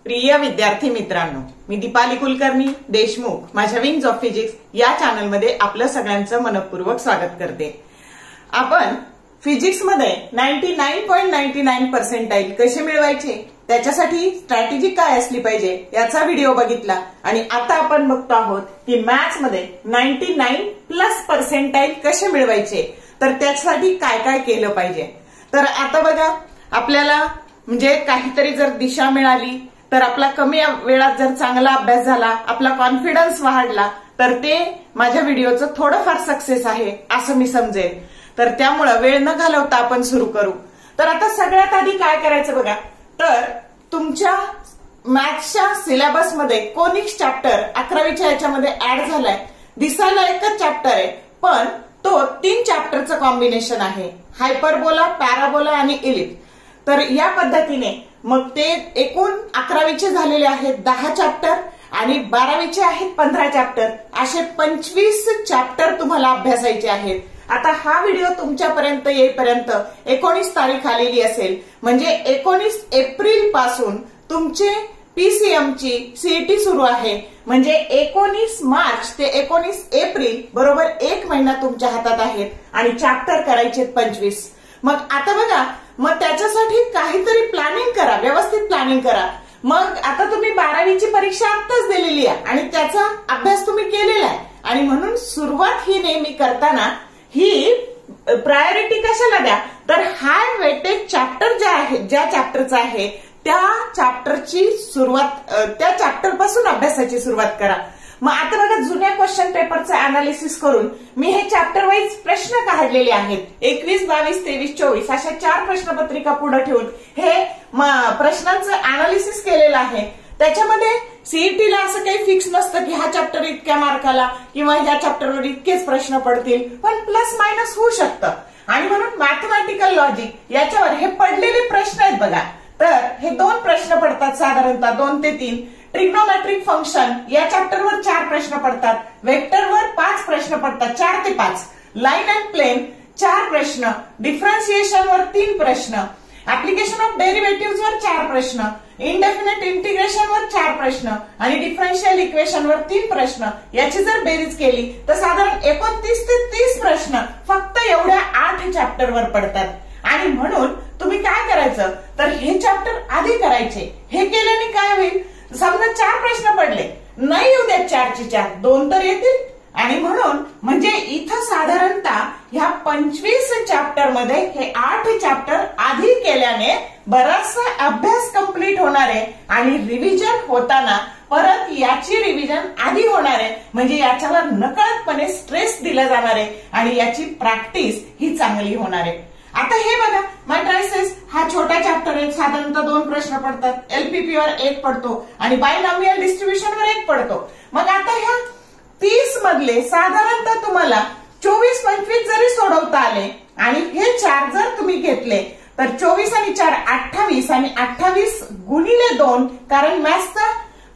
प्रिय विद्यार्थी मित्रांनो, मी दीपाली कुलकर्णी देशमुख माझ्या विंग्स ऑफ फिजिक्स या चॅनलमध्ये आपलं सगळ्यांचं मनपूर्वक स्वागत करते। आपण फिजिक्स मध्ये 99.99% कसे मिळवायचे, त्याच्यासाठी स्ट्रॅटेजी काय असली पाहिजे याचा व्हिडिओ बघितला आणि आता आपण बघतो आहोत की मॅथ्स मध्ये 99+ कसे मिळवायचे, तर त्यासाठी काय काय केलं पाहिजे। तर आता बघा, आपल्याला म्हणजे काहीतरी जर दिशा मिळाली, तर आपला कमी वेळात जर चांगला अभ्यास झाला, आपला कॉन्फिडन्स वाढला, तर ते माझ्या व्हिडिओचं थोडंफार सक्सेस आहे असं मी समजेल। तर त्यामुळे वेळ न घालवता आपण सुरू करू। तर आता सगळ्यात आधी काय करायचं बघा, तर तुमच्या मॅथ्सच्या सिलेबसमध्ये कोनिक्स चॅप्टर 11वीच्या याच्यामध्ये ऍड झालाय। दिसायला एकच चॅप्टर आहे, पण तो 3 चॅप्टरचं कॉम्बिनेशन आहे, हायपरबोला, पॅराबोला आणि इलिप्स। तर या पद्धतीने मग ते एकूण 11वीचे झालेले आहेत 10 चॅप्टर आणि 12वीचे आहेत 15 चॅप्टर, असे 25 चॅप्टर तुम्हाला अभ्यासायचे आहेत। आता हा व्हिडिओ तुमच्यापर्यंत येईपर्यंत 19 तारीख आलेली असेल, म्हणजे 19 एप्रिल पासून तुमचे पीसीएमची सीईटी सुरू आहे, म्हणजे 19 मार्च ते 19 एप्रिल बरोबर 1 महिना तुमच्या हातात आहेत आणि चॅप्टर करायचे 25। मग आता बघा, मग त्याच्यासाठी काहीतरी प्लॅनिंग करा, व्यवस्थित प्लॅनिंग करा। मग आता तुम्ही 12वीची परीक्षा आत्ताच दिलेली आहे आणि त्याचा अभ्यास तुम्ही केलेला आहे, आणि म्हणून सुरुवात ही नेहमी करताना ही प्रायोरिटी कशाला द्या, तर हाय वेटेज चॅप्टर जे आहे, ज्या चॅप्टरचं आहे त्या चॅप्टरची सुरुवात, त्या चॅप्टर पासून अभ्यासाची सुरुवात करा। मग आता बघा, जुन्या क्वेश्चन पेपरचं अनालिसिस करून मी हे चॅप्टर वाईज प्रश्न काढलेले आहेत। 21, 22, 23, 24 अशा 4 प्रश्नपत्रिका पुढे ठेवून हे प्रश्नांचं अनालिसिस केलेलं आहे। त्याच्यामध्ये सीईटीला असं काही फिक्स नसतं की हा चॅप्टर इतक्या मार्काला किंवा ह्या चॅप्टरवर इतकेच प्रश्न पडतील, पण प्लस मायनस होऊ शकतं। आणि म्हणून मॅथमॅटिकल लॉजिक याच्यावर हे पडलेले प्रश्न आहेत बघा, तर हे 2 प्रश्न पडतात साधारणतः 2 ते 3। ट्रिग्नोमेट्रिक फंक्शन या चॅप्टरवर 4 प्रश्न पडतात, वेक्टरवर 5 प्रश्न पडतात, 4 ते 5। लाईन अँड प्लेन 4 प्रश्न, डिफरन्शिएशनवर 3 प्रश्न, ऍप्लिकेशन ऑफ डेरिव्हेटिव्हवर 4 प्रश्न, इनडेफिनेट इंटिग्रेशनवर 4 प्रश्न आणि डिफरन्शियल इक्वेशनवर 3 प्रश्न। याची जर बेरीज केली तर साधारण 29 ते 30 प्रश्न फक्त एवढ्या 8 चॅप्टरवर पडतात। आणि म्हणून तुम्ही काय करायचं, तर हे चॅप्टर आधी करायचे। हे केल्याने काय होईल, समजा 4 प्रश्न पडले, नाही येऊ द्या 4ची 4, 2 तर येतील। आणि म्हणून म्हणजे इथं साधारणतः ह्या 25 चॅप्टर मध्ये हे 8 चॅप्टर आधी केल्याने बराचसा अभ्यास कंप्लीट होणार आहे आणि रिव्हिजन होताना परत याची रिव्हिजन आधी होणार आहे, म्हणजे याच्यावर नकळतपणे स्ट्रेस दिला जाणार आहे आणि याची प्रॅक्टिस ही चांगली होणार आहे। आता हे बघा, मॅट्रायसेस हा छोटा चॅप्टर आहे, साधारणतः 2 प्रश्न पडतात, एलपीपीवर 1 पडतो आणि बायनॉमियल डिस्ट्रीब्युशनवर 1 पडतो। मग आता ह्या 30 मधले साधारणतः तुम्हाला 24-25 जरी सोडवता आले आणि हे 4 जर तुम्ही घेतले, तर 24 आणि 4 28 आणि 28 गुणिले 2, कारण मॅथ्सचा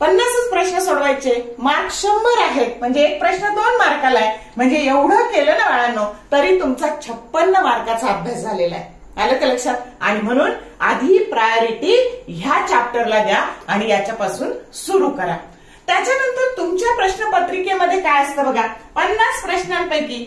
50 प्रश्न सोडवायचे, मार्क 100 आहेत, म्हणजे एक प्रश्न 2 मार्काला आहे, म्हणजे एवढं केलं ना बाळांनो तरी तुमचा 56 मार्काचा अभ्यास झालेला आहे। आलं का लक्षात? आणि म्हणून आधी प्रायोरिटी ह्या चॅप्टरला द्या आणि याच्यापासून सुरू करा। त्याच्यानंतर तुमच्या प्रश्नपत्रिकेमध्ये काय असतं बघा, 50 प्रश्नांपैकी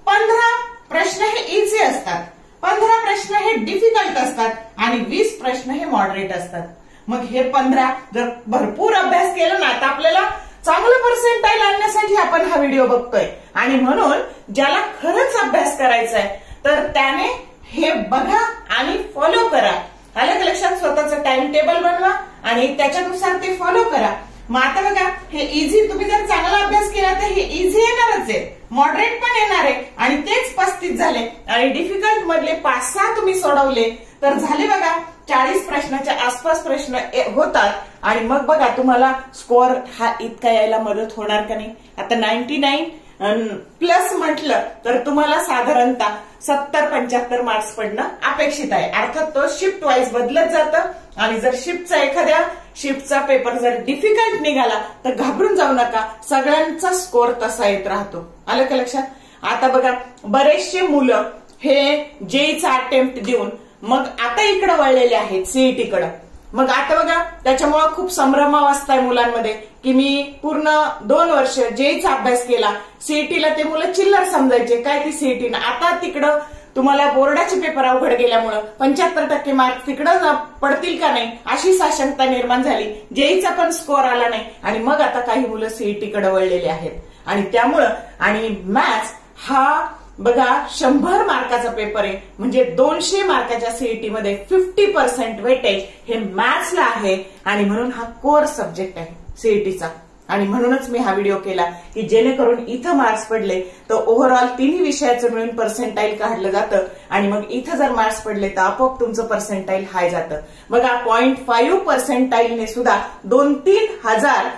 15 प्रश्न हे इझी असतात, 15 प्रश्न हे डिफिकल्ट असतात आणि 20 प्रश्न हे मॉडरेट असतात। मग हे 15 जर भरपूर अभ्यास केला ना, तर आपल्याला चांगलं पर्सेंटाईल आणण्यासाठी आपण हा व्हिडिओ बघतोय। आणि म्हणून ज्याला खरंच अभ्यास करायचा आहे तर त्याने हे बघा आणि फॉलो करा। आलं का लक्षात? स्वतःचं टाइम टेबल बनवा आणि त्याच्यानुसार ते फॉलो करा। मग आता बघा, हे इझी तुम्ही जर चांगला अभ्यास केला तर हे इझी येणारच आहे, मॉडरेट पण येणार आहे आणि तेच 35 झाले आणि डिफिकल्ट मधले 5-6 तुम्ही सोडवले तर झाले बघा 40 प्रश्नाच्या आसपास प्रश्न होतात। आणि मग बघा तुम्हाला स्कोअर हा इतका यायला मदत होणार का नाही। आता 99+ म्हटलं तर तुम्हाला साधारणतः 70-75 मार्क्स पडणं अपेक्षित आहे। अर्थात तो शिफ्ट वाईज बदलत जातं आणि जर एखाद्या शिफ्टचा पेपर जर डिफिकल्ट निघाला तर घाबरून जाऊ नका, सगळ्यांचा स्कोअर तसा येत राहतो। आलं का लक्षात? आता बघा बरेचसे मुलं हे जेईचा अटेम्प्ट देऊन मग आता इकडे वळलेले आहेत सीईटीकडे. मग आता बघा त्याच्यामुळे खूप संभ्रमावस्था आहे मुलांमध्ये की मी पूर्ण 2 वर्ष जेईचा अभ्यास केला, सीईटीला ते मुलं चिल्लर समजायचे काय ती सीईटी ना. आता तिकडं तुम्हाला बोर्डाचे पेपर अवघड गेल्यामुळे 75% मार्क तिकडं पडतील का नाही अशी साशंकता निर्माण झाली. जेईचा पण स्कोअर आला नाही आणि मग आता काही मुलं सीईटीकडे वळलेले आहेत. आणि त्यामुळं आणि मॅथ्स हा बघा 100 मार्काचा पेपर आहे, म्हणजे 200 मार्काच्या सीईटी मध्ये 50% वेटेज हे मॅथ्सला आहे आणि म्हणून हा कोर सब्जेक्ट आहे सीईटीचा. आणि म्हणूनच मी हा व्हिडिओ केला की जेणेकरून इथं मार्क्स पडले तर ओव्हरऑल तिन्ही विषयाचं मिळून पर्सेंटाईल काढलं जातं आणि मग इथं जर मार्क्स पडले तर आपोआप तुमचं पर्सेंटाईल हाय जातं. बघा 0.5 पर्सेंटाईलने सुद्धा 2-3 हजार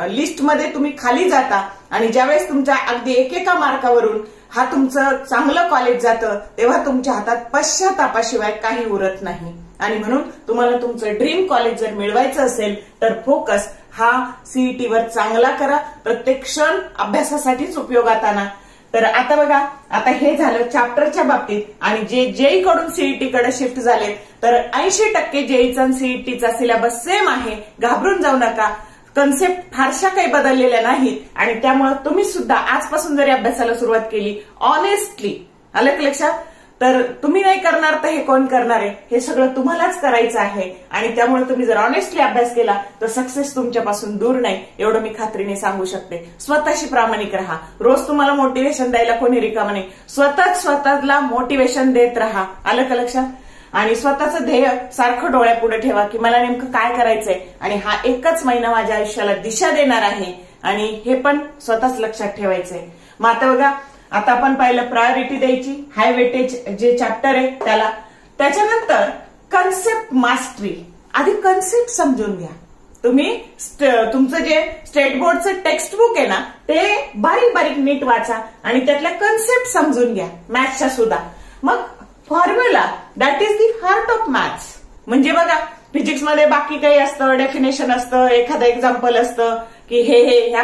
लिस्टमध्ये तुम्ही खाली जाता आणि ज्यावेळेस तुमच्या अगदी एकेका मार्कावरून हा तुमचं चांगलं कॉलेज जातं तेव्हा तुमच्या हातात पश्चातापाशिवाय काही उरत नाही. आणि म्हणून तुम्हाला तुमचं ड्रीम कॉलेज जर मिळवायचं असेल तर फोकस हा सीईटीवर चांगला करा, प्रत्येक क्षण अभ्यासासाठीच उपयोगात आणा. तर आता बघा आता हे झालं चॅप्टरच्या बाबतीत. आणि जे जेई कडून सीईटी कडे शिफ्ट झाले तर 80% जेईचा आणि सीईटीचा सिलेबस सेम आहे, घाबरून जाऊ नका. कन्सेप्ट फारशा काही बदललेल्या नाहीत आणि त्यामुळे तुम्ही सुद्धा आजपासून जरी अभ्यासाला सुरुवात केली ऑनेस्टली, आलं का लक्षात, तर तुम्ही नाही करणार तर हे कोण करणार आहे, हे सगळं तुम्हालाच करायचं आहे. आणि त्यामुळे तुम्ही जर ऑनेस्टली अभ्यास केला तर सक्सेस तुमच्यापासून दूर नाही, एवढं मी खात्रीने सांगू शकते. स्वतःशी प्रामाणिक राहा, रोज तुम्हाला मोटिवेशन द्यायला कोणी रिकामा नाही, स्वतःला मोटिवेशन देत राहा, आलं का लक्षात. आणि स्वतःचं ध्येय सारखं डोळ्यापुढे ठेवा की मला नेमकं काय करायचंय आणि हा एकच महिना माझ्या आयुष्याला दिशा देणार आहे आणि हे पण स्वतःच लक्षात ठेवायचंय. मग आता बघा आता आपण पाहिलं प्रायोरिटी द्यायची, हाय वेटेज जे चॅप्टर आहे त्याला. त्याच्यानंतर कन्सेप्ट मास्टरी, आधी कन्सेप्ट समजून घ्या. तुम्ही तुमचं जे स्टेट बोर्डचं टेक्स्ट बुक आहे ना ते बारीक बारीक नीट वाचा आणि त्यातल्या कन्सेप्ट समजून घ्या मॅथ्सच्या सुद्धा. मग formula that is the heart of maths. म्हणजे बघा फिजिक्समध्ये बाकी काही असतं, डेफिनेशन असतं, एखादं एक्झाम्पल असतं की हे ह्या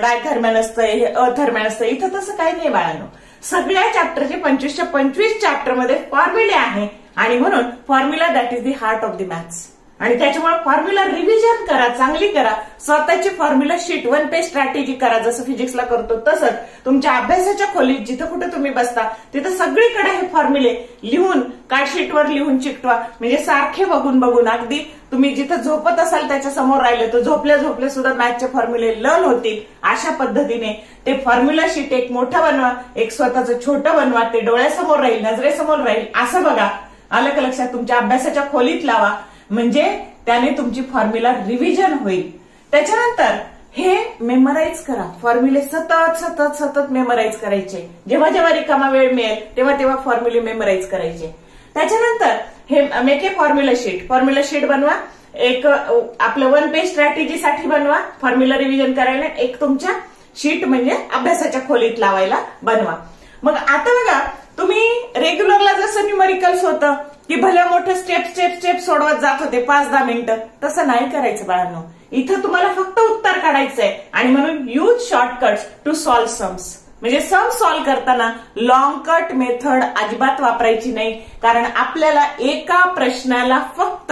डायथर्मॅन असतं, हे अथर्मॅन असतं. इथं तसं काही नाही बाळांनो. सगळ्या चॅप्टरचे 25च्या 25 चॅप्टरमध्ये फॉर्म्युले आहे आणि म्हणून formula that is the heart of the maths. आणि त्याच्यामुळे फॉर्म्युला रिव्हिजन करा, चांगली करा, स्वतःची फॉर्म्युला शीट 1 पेज स्ट्रॅटेजी करा जसं फिजिक्सला करतो तसंच. तुमच्या अभ्यासाच्या खोलीत जिथं कुठे तुम्ही बसता तिथं सगळीकडे हे फॉर्म्युले लिहून कार्डशीटवर लिहून चिकटवा, म्हणजे सारखे बघून अगदी तुम्ही जिथं झोपत असाल त्याच्या समोर राहिले तर झोपल्या सुद्धा मॅथचे फॉर्म्युले लर्न होतील. अशा पद्धतीने ते फॉर्म्युला शीट एक मोठं बनवा, एक स्वतःचं छोटं बनवा, ते डोळ्यासमोर राहील, नजरेसमोर राहील, असं बघा, आलं का लक्षात. तुमच्या अभ्यासाच्या खोलीत लावा म्हणजे त्याने तुमची फॉर्म्युला रिव्हिजन होईल. त्याच्यानंतर हे मेमराईज करा, फॉर्म्युले सतत मेमराईज करायचे. जेव्हा रिकामा वेळ मिळेल तेव्हा फॉर्म्युले मेमराईज करायचे. त्याच्यानंतर हे मेक ए फॉर्म्युला शीट बनवा, एक आपलं 1 पेज स्ट्रॅटेजीसाठी बनवा, फॉर्म्युला रिव्हिजन करायला एक तुमच्या शीट म्हणजे अभ्यासाच्या खोलीत लावायला बनवा. मग आता बघा तुम्ही रेग्युलरला जसं न्यूमरिकल्स होतं की भल्या मोठं स्टेप सोडवत जात होते 5-10 मिनिटं, तसं नाही करायचं बाळांनो. इथं तुम्हाला फक्त उत्तर काढायचंय आणि म्हणून use shortcuts to solve sums. म्हणजे सम सॉल्व्ह करताना लॉंग कट मेथड अजिबात वापरायची नाही, कारण आपल्याला एका प्रश्नाला फक्त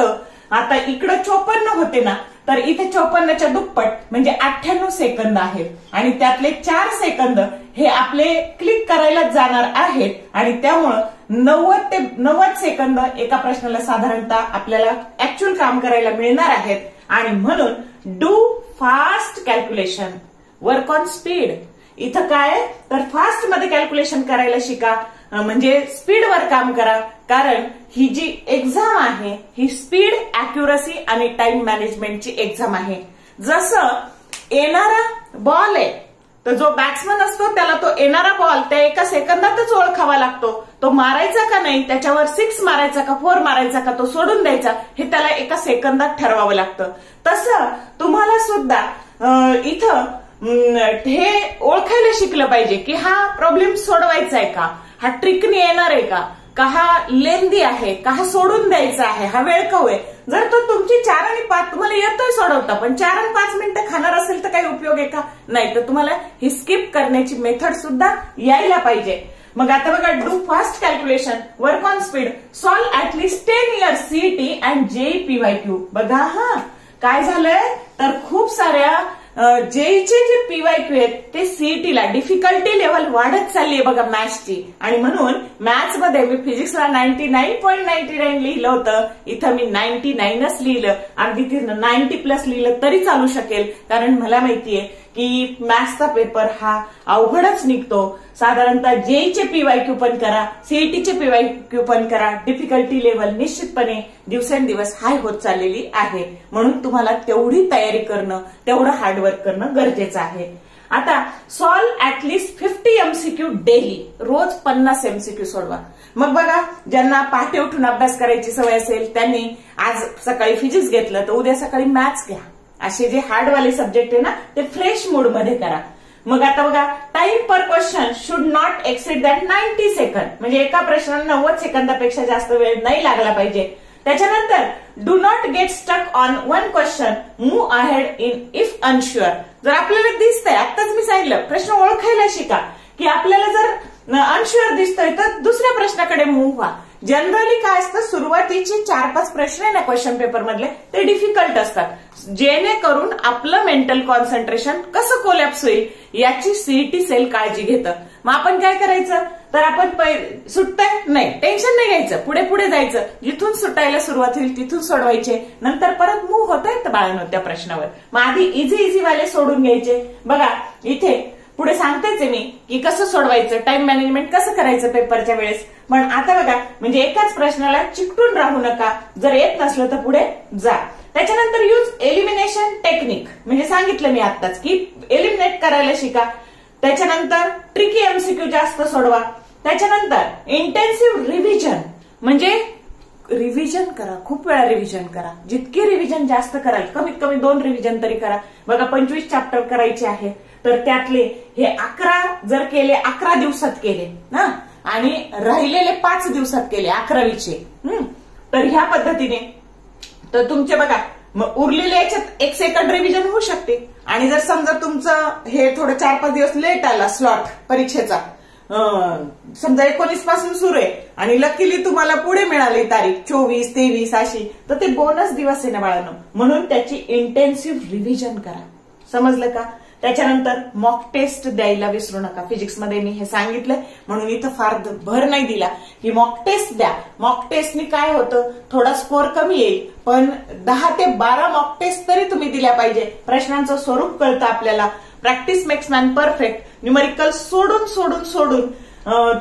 आता इकडं 54 होते ना तर इथे 54च्या दुप्पट म्हणजे 98 सेकंद आहेत आणि त्यातले 4 सेकंद हे आपले क्लिक करायलाच जाणार आहेत आणि त्यामुळं 90 ते 90 सेकंद एका प्रश्नाला साधारणतः आपल्याला ऍक्च्युअल काम करायला मिळणार आहेत. आणि म्हणून do fast calculation, work on speed. इथं काय तर फास्ट मध्ये कॅल्क्युलेशन करायला शिका, म्हणजे स्पीडवर काम करा, कारण ही जी एक्झाम आहे ही स्पीड, अॅक्युरसी आणि टाइम मॅनेजमेंटची एक्झाम आहे. जसं येणारा बॉल आहे तर जो बॅट्समन असतो त्याला तो येणारा बॉल त्या एका सेकंदातच ओळखावा लागतो, तो मारायचा का नाही, त्याच्यावर 6 मारायचा का 4 मारायचा का तो सोडून द्यायचा हे त्याला एका सेकंदात ठरवावं लागतं. तसं तुम्हाला सुद्धा इथं हे ओळखायला शिकलं पाहिजे की हा प्रॉब्लेम सोडवायचा आहे का, हा ट्रिकने येणार आहे का, का हा लेंदी आहे, का हा सोडून द्यायचा आहे, हा वेळखाऊ आहे. जर तो तुमची 4 आणि 5 तुम्हाला येतोय सोडवता, पण 4 आणि 5 मिनिटं खाणार असेल तर काही उपयोग आहे का? नाही. तर तुम्हाला ही स्किप करण्याची मेथड सुद्धा यायला पाहिजे. मग आता बघा, do fast calculation, work on speed, solve at least 10 years CET and JEE PYQ. बघा हा काय झालंय तर खूप साऱ्या जेईचे जे पीवायक्यू आहेत ते सीईटीला डिफिकल्टी लेवल वाढत चालली आहे बघा मॅथ्सची. आणि म्हणून मॅथ्स मध्ये मी फिजिक्सला 99.99 लिहिलं होतं, इथं मी 99च लिहिलं. अगदी 90+ लिहिलं तरी चालू शकेल, कारण मला माहितीये की मॅथ्सचा पेपर हा अवघडच निघतो. साधारणतः जेईचे पीवायक्यू पण करा, सीईटीचे पीवायक्यू पण करा, डिफिकल्टी लेवल निश्चितपणे दिवसेंदिवस हाय होत चाललेली आहे. म्हणून तुम्हाला तेवढी तयारी करणं, तेवढं हार्डवर्क करणं गरजेचं आहे. आता सॉल्व ऍटलीस्ट 50 MCQ डेली, रोज 50 MCQ सोडवा. मग बघा, ज्यांना पहाटे उठून अभ्यास करायची सवय असेल त्यांनी आज सकाळी फिजिक्स घेतलं तर उद्या सकाळी मॅथ्स घ्या. असे जे हार्डवाले सब्जेक्ट आहे ना ते फ्रेश मूड मध्ये करा. मग आता बघा, time per question should not exceed that 90 second, म्हणजे एका प्रश्नाला 90 सेकंदापेक्षा जास्त वेळ नाही लागला पाहिजे. त्याच्यानंतर do not get stuck on one question, move ahead in if unsure. जर आपल्याला दिसतंय, आत्ताच मी सांगितलं, प्रश्न ओळखायला शिका की आपल्याला जर अनश्युअर दिसतोय तर दुसऱ्या प्रश्नाकडे मूव्ह व्हा. जनरली काय असतं, सुरुवातीचे 4-5 प्रश्न आहे ना क्वेश्चन पेपर मधले ते डिफिकल्ट असतात, जेणेकरून आपलं मेंटल कॉन्सन्ट्रेशन कसं कोलॅप्स होईल याची सीईटी सेल काळजी घेतं. मग आपण काय करायचं तर आपण सुटतंय नाही, टेन्शन नाही घ्यायचं, पुढे पुढे जायचं, जिथून सुटायला सुरुवात होईल तिथून सोडवायचे, नंतर परत मूव्ह होता येतं बाळांनो त्या प्रश्नावर. मग आधी इझी वाले सोडून घ्यायचे. बघा इथे पुढे सांगतेच मी की कसं सोडवायचं, टाइम मॅनेजमेंट कसं करायचं पेपरच्या वेळेस. पण आता बघा, म्हणजे एकाच प्रश्नाला चिकटून राहू नका, जर येत नसलं तर पुढे जा. त्याच्यानंतर यूज एलिमिनेशन टेक्निक, म्हणजे सांगितलं मी आत्ताच की एलिमिनेट करायला शिका. त्याच्यानंतर ट्रिकी MCQ जास्त सोडवा. त्याच्यानंतर इंटेन्सिव्ह रिव्हिजन, म्हणजे रिव्हिजन करा, खूप वेळा रिव्हिजन करा. जितकी रिव्हिजन जास्त कराल, कमीत कमी 2 रिव्हिजन तरी करा. बघा 25 चॅप्टर करायचे आहे तर त्यातले हे 11 जर केले, 11 दिवसात केले ना, आणि राहिलेले 5 दिवसात केले 11वीचे, तर ह्या पद्धतीने तर तुमचे बघा मग उरलेले याच्यात 1 सेकंड रिव्हिजन होऊ शकते. आणि जर समजा तुमचं हे थोडं 4-5 दिवस लेट आला स्लॉट परीक्षेचा, समजा 19 पासून सुरू आहे आणि लकीली तुम्हाला पुढे मिळाली तारीख 24, 23 अशी, तर ते बोनस दिवस आहे ना बाळांनो, म्हणून त्याची इंटेन्सिव्ह रिव्हिजन करा. समजलं का? त्याच्यानंतर मॉक टेस्ट द्यायला विसरू नका. फिजिक्समध्ये मी हे सांगितलंय म्हणून इथं फार भर नाही दिला की मॉक टेस्ट द्या. मॉक टेस्टनी काय होतं, थोडा स्कोर कमी येईल, पण 10 ते 12 मॉक टेस्ट तरी तुम्ही दिल्या पाहिजे. प्रश्नांचं स्वरूप कळतं आपल्याला. Practice makes man perfect. Numerical सोडून सोडून सोडून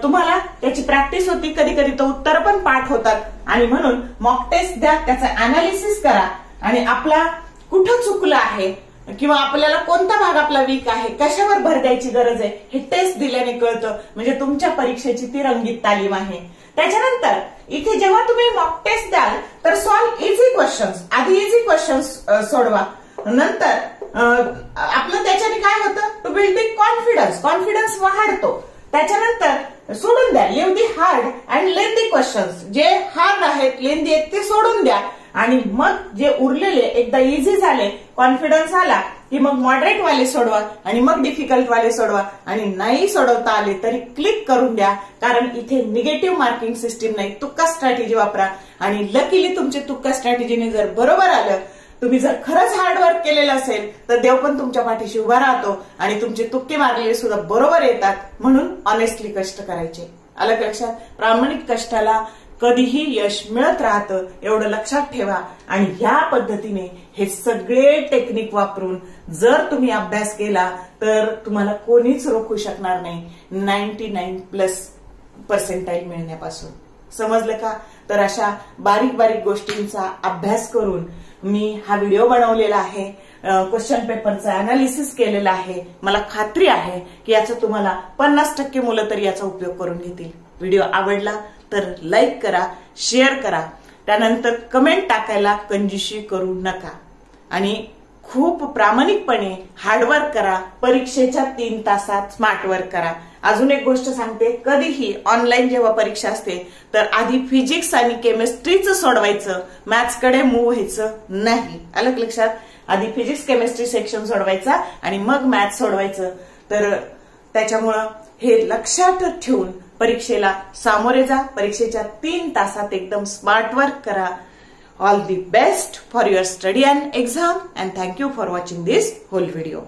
तुम्हाला त्याची प्रॅक्टिस होती, कधी कधी तर उत्तर पण पाठ होतात. आणि म्हणून मॉक टेस्ट द्या, त्याचं अनालिसिस करा आणि आपला कुठं चुकलं आहे किंवा आपल्याला कोणता भाग आपला वीक आहे, कशावर भर द्यायची गरज आहे, हे टेस्ट दिल्याने कळतं. म्हणजे तुमच्या परीक्षेची ती रंगीत तालीम आहे. त्याच्यानंतर इथे जेव्हा तुम्ही मॉक टेस्ट द्याल तर सॉल्व इझी क्वेश्चन्स, आधी इझी क्वेश्चन्स सोडवा. नंतर आपलं त्याच्याने काय होतं, टू बिल्डिंग कॉन्फिडन्स वाढतो. त्याच्यानंतर सोडून द्या, leave the hard and lengthy questions, जे हार्ड आहेत, लेंदी आहेत ते सोडून द्या. आणि मग जे उरलेले एकदा इझी झाले, कॉन्फिडन्स आला की मग मॉडरेट वाले सोडवा आणि मग डिफिकल्ट वाले सोडवा. आणि नाही सोडवता आले तरी क्लिक करून द्या, कारण इथे निगेटिव्ह मार्किंग सिस्टीम नाही, तुक्का स्ट्रॅटेजी वापरा. आणि लकीली तुमचे तुक्का स्ट्रॅटेजीने जर बरोबर आलं, तुम्ही जर खरंच हार्डवर्क केलेलं असेल तर देव पण तुमच्या पाठीशी उभा राहतो आणि तुमचे तुक्के मारलेले सुद्धा बरोबर येतात. म्हणून ऑनेस्टली कष्ट करायचे. अलग लक्षात, प्रामाणिक कष्टाला कधीही यश मिळत राहतं, एवढं लक्षात ठेवा. आणि ह्या पद्धतीने हे सगळे टेक्निक वापरून जर तुम्ही अभ्यास केला तर तुम्हाला कोणीच रोखू शकणार नाही 99+ मिळण्यापासून. समजलं का? तर अशा बारीक बारीक गोष्टींचा अभ्यास करून मी हा व्हिडिओ बनवलेला आहे. क्वेश्चन पेपरचा अनालिसिस केलेला आहे. मला खात्री आहे की याचा तुम्हाला 50% मुलं तरी याचा उपयोग करून घेतील. व्हिडिओ आवडला तर लाईक करा, शेअर करा, त्यानंतर कमेंट टाकायला कंजूशी करू नका. आणि खूप प्रामाणिकपणे हार्डवर्क करा. परीक्षेच्या 3 तासात स्मार्ट वर्क करा. अजून एक गोष्ट सांगते, कधीही ऑनलाईन जेव्हा परीक्षा असते तर आधी फिजिक्स आणि केमिस्ट्रीचं सोडवायचं, मॅथ्सकडे मूव्ह व्हायचं नाही. आलं लक्षात? आधी फिजिक्स केमिस्ट्री सेक्शन सोडवायचा आणि मग मॅथ्स सोडवायचं. तर त्याच्यामुळं हे लक्षात ठेवून परीक्षेला सामोरे जा. परीक्षेच्या 3 तासात एकदम स्मार्ट वर्क करा. All the best for your study and exam, and thank you for watching this whole video.